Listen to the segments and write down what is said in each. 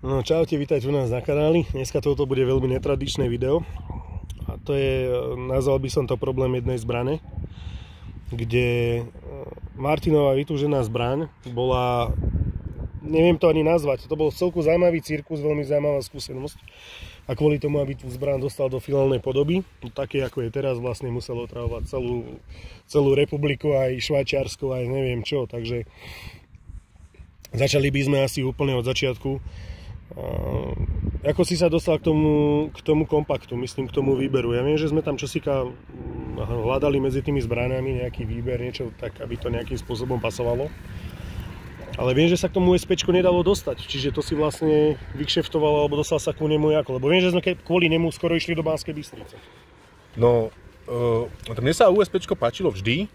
No čaute, vítajte u nás na kanáli. Dneska toto bude veľmi netradičné video. A to je, nazval by som to problém jednej zbrane, kde Martinova vytúžená zbraň bola, neviem to ani nazvať, to bol celku zaujímavý cirkus, veľmi zaujímavá skúsenosť. A kvôli tomu, aby tú zbraň dostal do finálnej podoby, také ako je teraz, vlastne musel otravovať celú republiku, aj Švajčiarsko, aj neviem čo. Takže začali by sme asi úplne od začiatku. Ako si sa dostal k tomu kompaktu, myslím k tomu výberu? Ja viem, že sme tam čosika hľadali medzi tými zbraňami nejaký výber, niečo tak, aby to nejakým spôsobom pasovalo. Ale viem, že sa k tomu USPčku nedalo dostať, čiže to si vlastne vykšeftoval alebo dostal sa ku nemu ako, lebo viem, že sme kvôli nemu skoro išli do Banskej Bystrice. No, mne sa USPčko páčilo vždy,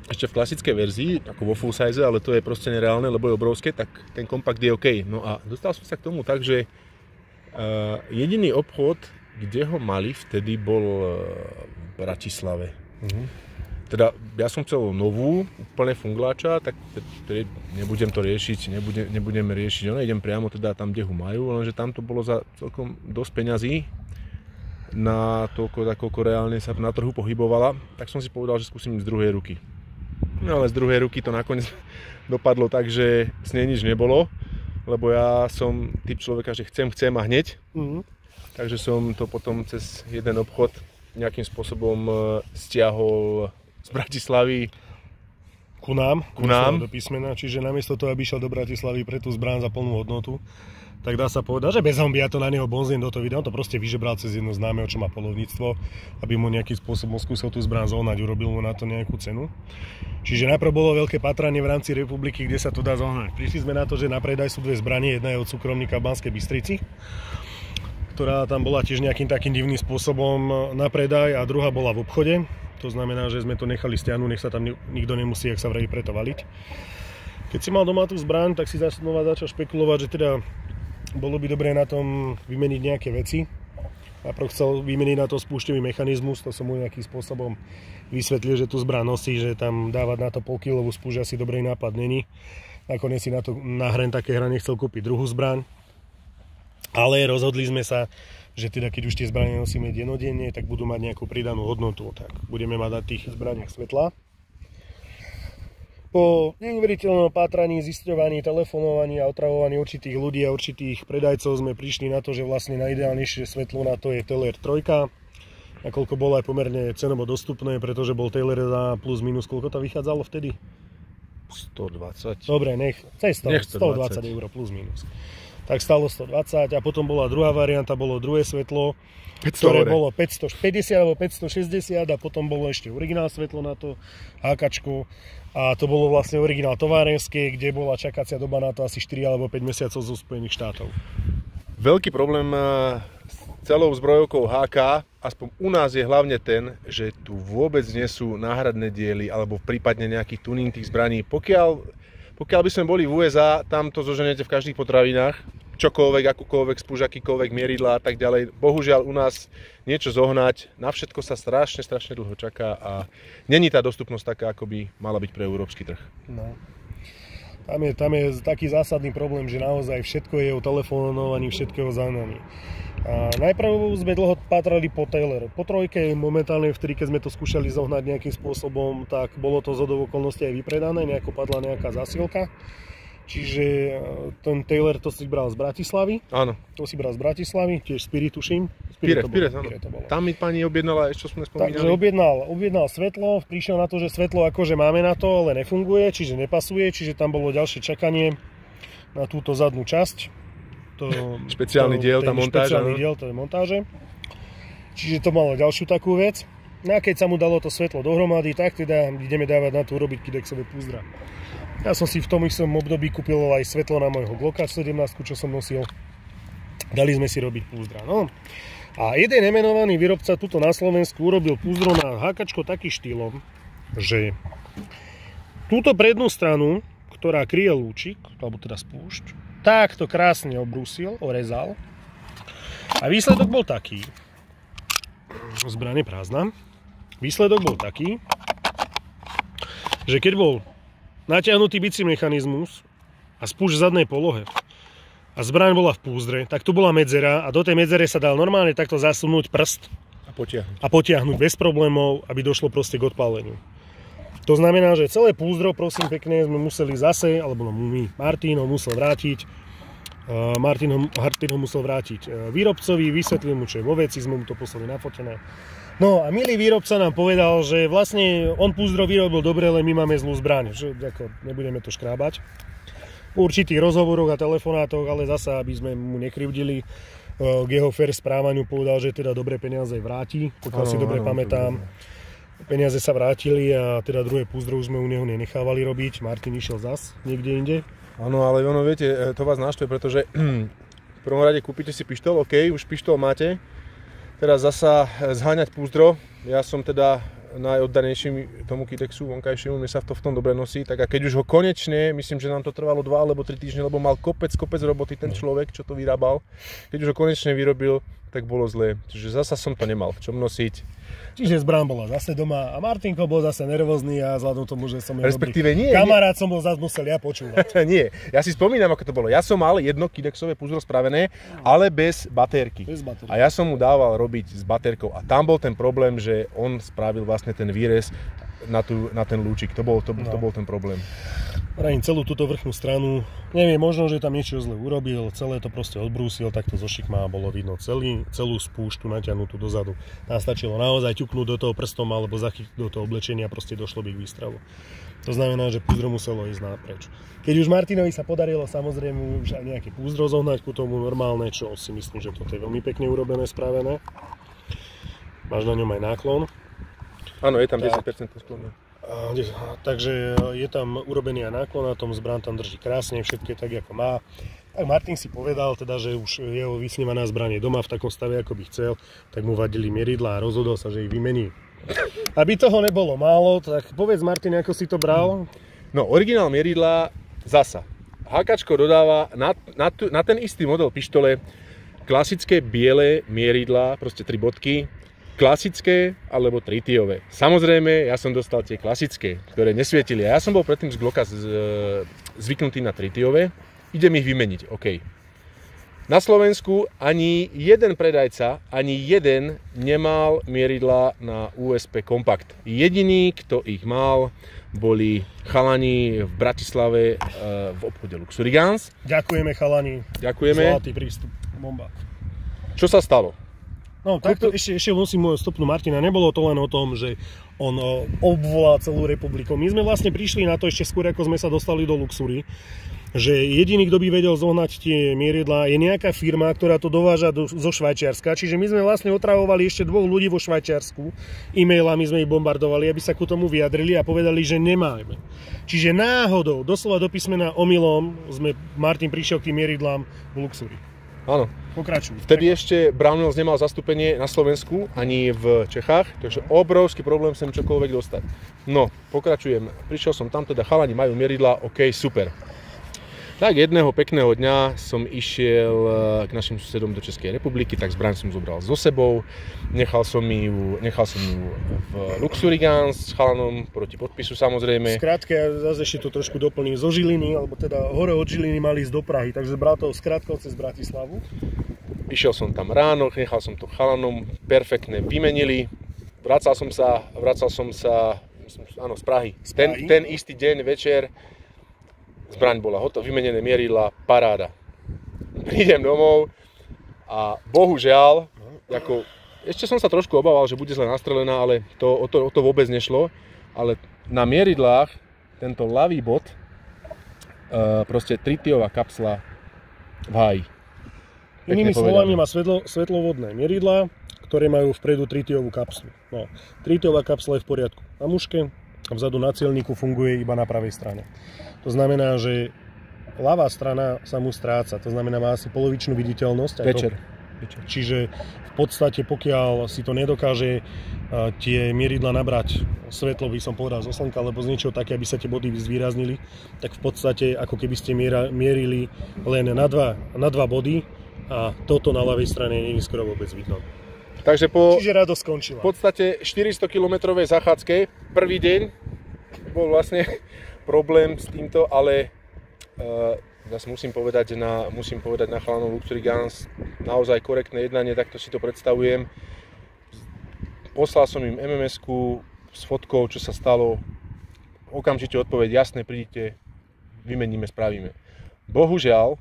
ešte v klasickej verzii, ako vo full size, ale to je proste nereálne, lebo je obrovské, tak ten kompakt je OK. No a dostal som sa k tomu tak, že jediný obchod, kde ho mali vtedy, bol v Bratislave. Teda ja som chcel novú, úplne fungláča, tak nebudem to riešiť, nebudeme riešiť, idem priamo teda tam, kde ho majú, lenže tam to bolo za celkom dosť peňazí na toľko, koľko reálne sa na trhu pohybovala, tak som si povedal, že skúsim z druhej ruky. No ale z druhej ruky to nakoniec dopadlo tak, že s nej nič nebolo, lebo ja som typ človeka, že chcem a hneď. Takže som to potom cez jeden obchod nejakým spôsobom stiahol z Bratislavy ku nám do písmena, čiže namiesto toho, aby išiel do Bratislavy pre tú zbraň za plnú hodnotu, tak dá sa povedať, že bez zombia to na neho bonziem do toho videa, on to proste vyžebral cez jedno známeho, čo má polovníctvo, aby mu nejakým spôsobom skúsil tú zbraň zohnať, urobil mu na to nejakú cenu. Čiže najprv bolo veľké patranie v rámci republiky, kde sa to dá zohnať. Prišli sme na to, že na predaj sú dve zbranie, jedna je od súkromníka v Banskej Bystrici, ktorá tam bola tiež nejakým takým divným spôsobom na predaj, a druhá bola v obchode. To znamená, že sme to nechali stiahnuť, nech sa tam nikto nemusí, ak sa vraví, preto valiť. Keď si mal doma tú zbraň, tak si znova začal špekulovať, že teda bolo by dobré na tom vymeniť nejaké veci. Najprv chcel vymeniť na to spúšťový mechanizmus, to som mu nejakým spôsobom vysvetlil, že tú zbraň nosí, že tam dávať na to polkilovú spúšť asi dobrý nápad není. Nakoniec si na to na také hranie chcel kúpiť druhú zbraň. Ale rozhodli sme sa, že teda keď už tie zbrane nosíme dennodenne, tak budú mať nejakú pridanú hodnotu. Tak budeme mať na tých zbraniach svetla. Po neuveriteľnom pátraní, zisťovaní, telefonovaní a otravovaní určitých ľudí a určitých predajcov sme prišli na to, že vlastne najideálnejšie svetlo na to je Taylor 3, nakoľko bolo aj pomerne cenovo dostupné, pretože bol Taylor za plus minus, koľko to vychádzalo vtedy? 120. Dobre, cez 120 eur plus minus. Tak stalo 120 a potom bola druhá varianta, bolo druhé svetlo, ktoré bolo 550 alebo 560 a potom bolo ešte originál svetlo na to hákačko a to bolo vlastne originál továrenské, kde bola čakacia doba na to asi 4 alebo 5 mesiacov zo Spojených štátov. Veľký problém s celou zbrojovkou HK, aspoň u nás, je hlavne ten, že tu vôbec nie sú náhradné diely alebo prípadne nejaký tuning tých zbraní. Pokiaľ by sme boli v USA, tam to zoženete v každých potravinách, čokoľvek, akúkoľvek spúšť, akýkoľvek mieridlá a tak ďalej. Bohužiaľ u nás niečo zohnať, na všetko sa strašne dlho čaká a není tá dostupnosť taká, ako by mala byť pre európsky trh. No. Tam je taký zásadný problém, že naozaj všetko je o telefonovaní, všetkého za nami. A najprv sme dlho pátrali po Taylor. Po trojke momentálne vtedy, keď sme to skúšali zohnať nejakým spôsobom, tak bolo to zhodou okolností aj vypredané, nejako padla nejaká zásielka. Čiže ten Taylor to si bral z Bratislavy. Áno. To si bral z Bratislavy, tiež Spirit, tuším. Spirit, áno. Tam mi pani objednala, čo sme spomínali. Takže objednal svetlo, prišiel na to, že svetlo akože máme na to, ale nefunguje, čiže nepasuje, čiže tam bolo ďalšie čakanie na túto zadnú časť. Špeciálny diel, tá montáža. Špeciálny diel, to je montáže. Čiže to malo ďalšiu takú vec. No a keď sa mu dalo to svetlo dohromady, tak teda ideme dávať na to urobiť Kidexové púzdra. Ja som si v tom istom období kúpil aj svetlo na môjho Glocka 17, čo som nosil. Dali sme si robiť púzdra. No. A jeden nemenovaný výrobca tuto na Slovensku urobil púzdro na hákačko takým štýlom, že túto prednú stranu, ktorá kryje lúčik, alebo teda spúšť, takto krásne obrúsil, orezal. A výsledok bol taký, zbraň je prázdna, výsledok bol taký, že keď bol natiahnutý bicí mechanizmus a spúšť v zadnej polohe a zbraň bola v púzdre, tak tu bola medzera a do tej medzere sa dal normálne takto zasunúť prst a potiahnuť bez problémov, aby došlo proste k odpáleniu. To znamená, že celé púzdro, prosím pekne, sme museli zase, alebo Martin ho musel vrátiť, Martin ho musel vrátiť výrobcovi, vysvetlil mu, čo je vo veci, sme mu to poslali nafotené. No a milý výrobca nám povedal, že vlastne on púzdro vyrobil dobre, ale my máme zlú zbraň, že ako nebudeme to škrábať. Po určitých rozhovoroch a telefonátoch, ale zasa, aby sme mu nekrivdili, k jeho fair správaniu povedal, že teda dobré peniaze vráti, pokiaľ si dobre pamätám. Peniaze sa vrátili a teda druhé púzdro už sme u neho nenechávali robiť. Martin išiel zas niekde inde. Áno, ale ono, viete, to vás naštve, pretože v prvom rade kúpite si pištol, OK, už pištol máte. Teraz zasa zháňať púzdro, ja som teda najoddanejším tomu Kitexu vonkajšiemu, mi sa v tom dobre nosí, tak a keď už ho konečne, myslím, že nám to trvalo 2 alebo 3 týždne, lebo mal kopec roboty ten človek, čo to vyrábal, keď už ho konečne vyrobil, tak bolo zlé, čiže zasa som to nemal v čom nosiť. Čiže zbraň bola zase doma a Martinko bol zase nervózny a vzhľadom tomu, že som respektíve nie, kamarát som bol, zase musel ja počúvať. Nie, ja si spomínam, ako to bolo. Ja som mal jedno Kitexové púzdro spravené, ale bez batérky. A ja som mu dával robiť s batérkou a tam bol ten problém, že on spravil vlastne ten výrez na ten lúčik. To bol ten problém. Vrajím celú túto vrchnú stranu, neviem, možno, že tam niečo zle urobil, celé to proste odbrúsil, takto zo šikma bolo vidno celú spúštu natiahnutú dozadu. Nám stačilo naozaj ťuknúť do toho prstom alebo zachytiť do toho oblečenia, proste došlo by k výstralu. To znamená, že púzdro muselo ísť napreč. Keď už Martinovi sa podarilo samozrejme už aj nejaké púzdro zohnať ku tomu normálne, čo si myslím, že toto je veľmi pekne urobené, spravené. Máš na ňom aj náklon. Áno, je tam 10% sklon. Takže je tam urobený aj náklon na tom, zbraň tam drží krásne, všetko je tak, ako má. Tak Martin si povedal, teda, že už jeho vysnívaná zbraň je doma v takom stave, ako by chcel, tak mu vadili mieridlá a rozhodol sa, že ich vymení. Aby toho nebolo málo, tak povedz Martin, ako si to bral? No, originál mieridlá zasa. HKčko dodáva na ten istý model pištole klasické biele mieridlá, proste 3 bodky, klasické alebo tritiové. Samozrejme, ja som dostal tie klasické, ktoré nesvietili. A ja som bol predtým z Glocka zvyknutý na tritiové. Idem ich vymeniť, OK. Na Slovensku ani jeden predajca, ani jeden nemal mieridlá na USP Compact. Jediný, kto ich mal, boli chalani v Bratislave v obchode Luxury Guns. Ďakujeme chalani. Ďakujeme. Zlatý prístup. Bomba. Čo sa stalo? No takto ešte musím stopnúť Martina, nebolo to len o tom, že on obvolal celú republiku. My sme vlastne prišli na to ešte skôr, ako sme sa dostali do Luxury, že jediný, kto by vedel zohnať tie mieridlá, je nejaká firma, ktorá to dováža zo Švajčiarska. Čiže my sme vlastne otravovali ešte 2 ľudí vo Švajčiarsku, e-mailami sme ich bombardovali, aby sa ku tomu vyjadrili a povedali, že nemáme. Čiže náhodou, doslova do písmena omylom, Martin prišiel k tým mieridlám v Luxury. Áno. Pokračuj. Vtedy ešte Brownells nemal zastúpenie na Slovensku ani v Čechách, takže obrovský problém sem čokoľvek dostať. No, pokračujem. Prišiel som tam, teda chalani majú mieridlá, OK, super. Tak jedného pekného dňa som išiel k našim susedom do Českej republiky, tak zbraň som zobral so sebou. Nechal som ju v Luxury Guns s chalanom proti podpisu samozrejme. Skrátke, ja zase ešte to trošku doplním, zo Žiliny, alebo teda hore od Žiliny mali ísť do Prahy, takže bral to skrátkou cez Bratislavu. Išiel som tam ráno, nechal som to chalanom, perfektne vymenili. Vracal som sa áno, z Prahy. Ten istý deň, večer, zbraň bola hotová, vymenené mieridlá, paráda. Prídem domov a bohužiaľ, ešte som sa trošku obával, že bude zle nastrelená, ale o to vôbec nešlo. Ale na mieridlách tento ľavý bod, proste tritiová kapsla v háji. Inými slovami má svetlovodné mieridlá, ktoré majú vpredu tritiovú kapslu. No, tritiová kapsla je v poriadku na muške a vzadu na cielniku funguje iba na pravej strane. To znamená, že ľavá strana sa mu stráca, to znamená, má asi polovičnú viditeľnosť. Večer. Čiže v podstate, pokiaľ si to nedokáže tie mieridla nabrať svetlo, by som povedal zo slnka, alebo z niečoho také, aby sa tie body zvýraznili, tak v podstate, ako keby ste mierili len na dva body a toto na ľavej strane nie je skoro vôbec vidno. Takže Čiže radosť skončila. V podstate 400-kilometrovej zachádzke, prvý deň bol vlastne problém s týmto, ale zase musím povedať na chalanov Luxury Guns naozaj korektné jednanie, takto si to predstavujem. Poslal som im MMS-ku s fotkou, čo sa stalo. Okamžite odpoveď, jasné, prídite, vymeníme, spravíme. Bohužiaľ,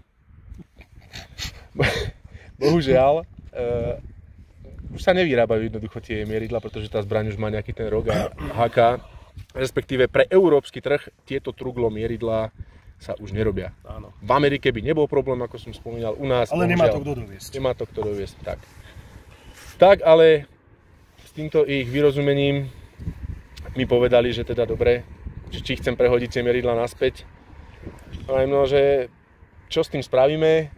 už sa nevyrábajú jednoducho tie mieridla, pretože tá zbraň už má nejaký ten rok a HK, respektíve pre európsky trh tieto truglo mieridla sa už nerobia. Áno. V Amerike by nebol problém, ako som spomínal, u nás. Ale nemá to kto doviesť. Nemá to kto doviesť, tak. Tak, ale s týmto ich vyrozumením mi povedali, že teda dobre, či chcem prehodiť tie mieridla naspäť. Ale no, že čo s tým spravíme?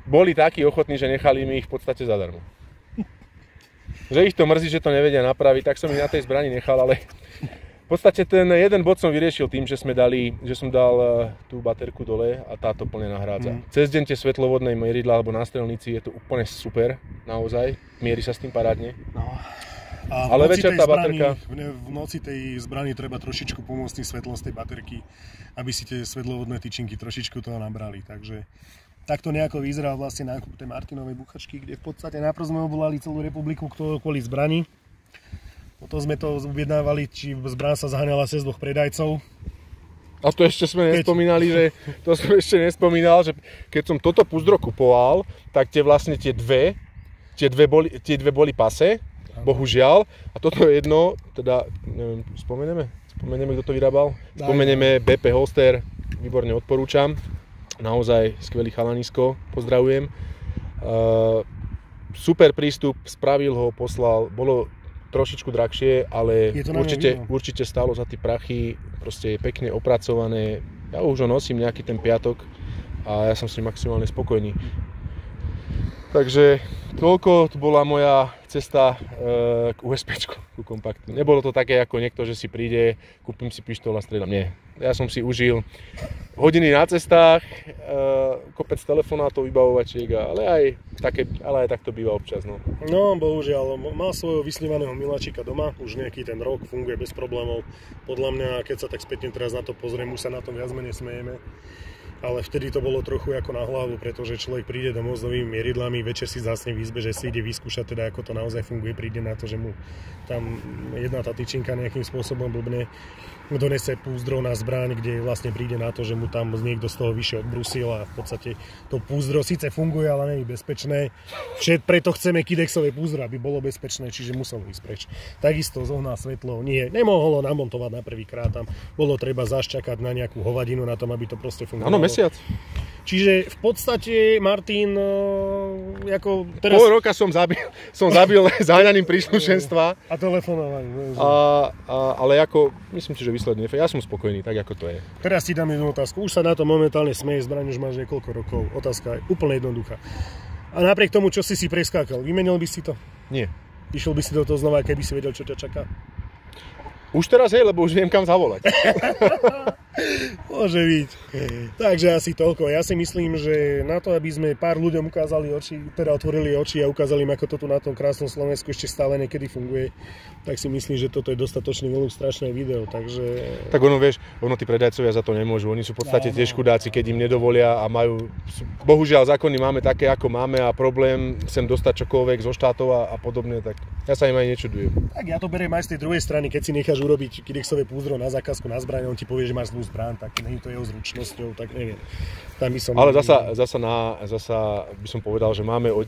Boli takí ochotní, že nechali mi ich v podstate zadarmo. Že ich to mrzí, že to nevedia napraviť, tak som ich na tej zbrani nechal, ale v podstate ten jeden bod som vyriešil tým, že som dal tú baterku dole a táto plne nahrádza. Cez deň tie svetlovodné mieridla alebo nástrelníci je to úplne super, naozaj, mierí sa s tým parádne. No. Ale večer tá baterka... V noci tej zbrani treba trošičku pomôcť tým svetlom z tej baterky, aby si tie svetlovodné tyčinky trošičku toho nabrali, takže... Takto nejako vyzeral vlastne nákup tej Martinovej buchačky, kde v podstate najprv sme obvolali celú republiku kvôli zbrani. Potom sme to objednávali, či zbraň sa zaháňala cez 2 predajcov. A to ešte sme nespomínali, že keď som toto púzdro kupoval, tak tie dve boli pase, bohužiaľ. A toto je jedno, teda, neviem, spomenieme, kto to vyrábal? Spomenieme BP Holster, výborne odporúčam. Naozaj skvelý chalanisko, pozdravujem. Super prístup, spravil ho, poslal, bolo trošičku drahšie, ale určite stálo za tie prachy, proste je pekne opracované. Ja už ho nosím nejaký ten piatok a ja som s ním maximálne spokojný. Takže toľko to bola moja cesta k USPčku, ku kompaktu. Nebolo to také ako niekto, že si príde, kúpim si pištol a strieľam. Nie. Ja som si užil hodiny na cestách, kopec telefonátov, vybavovačiek, ale aj tak to býva občas. No, bohužiaľ, má svojho vysnívaného miláčika doma, už nejaký ten rok, funguje bez problémov. Podľa mňa, keď sa tak spätne teraz na to pozriem, už sa na tom viac menej smejeme. Ale vtedy to bolo trochu ako na hlavu, pretože človek príde domov s novými mieridlami, večer si zásne v izbe, že si ide vyskúšať teda, ako to naozaj funguje, príde na to, že mu tam jedna tá tyčinka nejakým spôsobom blbne, donese púzdro na zbraň, kde vlastne príde na to, že mu tam niekto z toho vyššie odbrusil a v podstate to púzdro síce funguje, ale nie je bezpečné. Preto chceme kidexové púzdro, aby bolo bezpečné, čiže muselo ísť preč. Takisto zohnal svetlo, nemohlo namontovať na prvýkrát, tam bolo treba zašťakať na nejakú hovadinu na tom, aby to proste fungovalo. Áno, mesiac. Čiže v podstate, Martin, ako teraz... Pol roka som zabil záňaním príslušenstva. A telefonovaním. Ale ako, myslím si, že výsledne, ja som spokojný, tak ako to je. Teraz ti dám jednu otázku. Už sa na to momentálne smeje, zbraň už máš niekoľko rokov. Otázka je úplne jednoduchá. A napriek tomu, čo si preskákal, vymenil by si to? Nie. Išiel by si do toho znova, keby si vedel, čo ťa čaká? Už teraz lebo už viem, kam zavolať. Môže byť. Takže asi toľko. Ja si myslím, že na to, aby sme pár ľuďom ukázali oči, teda otvorili oči a ukázali im, ako to tu na tom krásnom Slovensku ešte stále niekedy funguje, tak si myslím, že toto je dostatočne ilustračné video. Takže... Tak tí predajcovia za to nemôžu. Oni sú v podstate tiež chudáci, keď im nedovolia a majú... Bohužiaľ, zákony máme také, ako máme a problém sem dostať čokoľvek zo štátov a podobne, tak ja sa im aj nečudujem. Tak ja to beriem aj z tej druhej strany, keď si necháš urobiť kidexové púzdro na zákazku na zbraň, on ti povie, že máš zlú zbraň, tak nie je to jeho zručnosťou, tak neviem. Ale zasa by som povedal, že máme od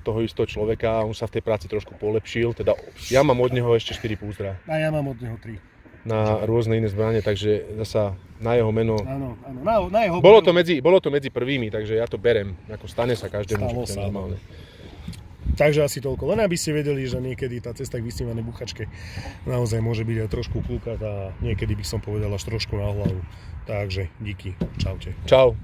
toho istého človeka, on sa v tej práci trošku polepšil, teda ja mám od neho ešte 4 púzdra. A ja mám od neho 3. Na rôzne iné zbrane, takže zasa na jeho meno. Áno, na jeho bolo to medzi prvými, takže ja to berem, ako stane sa každému, že to je normálne. Takže asi toľko, len aby ste vedeli, že niekedy tá cesta k vysnívanej buchačke naozaj môže byť aj trošku kľúkatá a niekedy by som povedal až trošku na hlavu. Takže díky, čaute. Čau.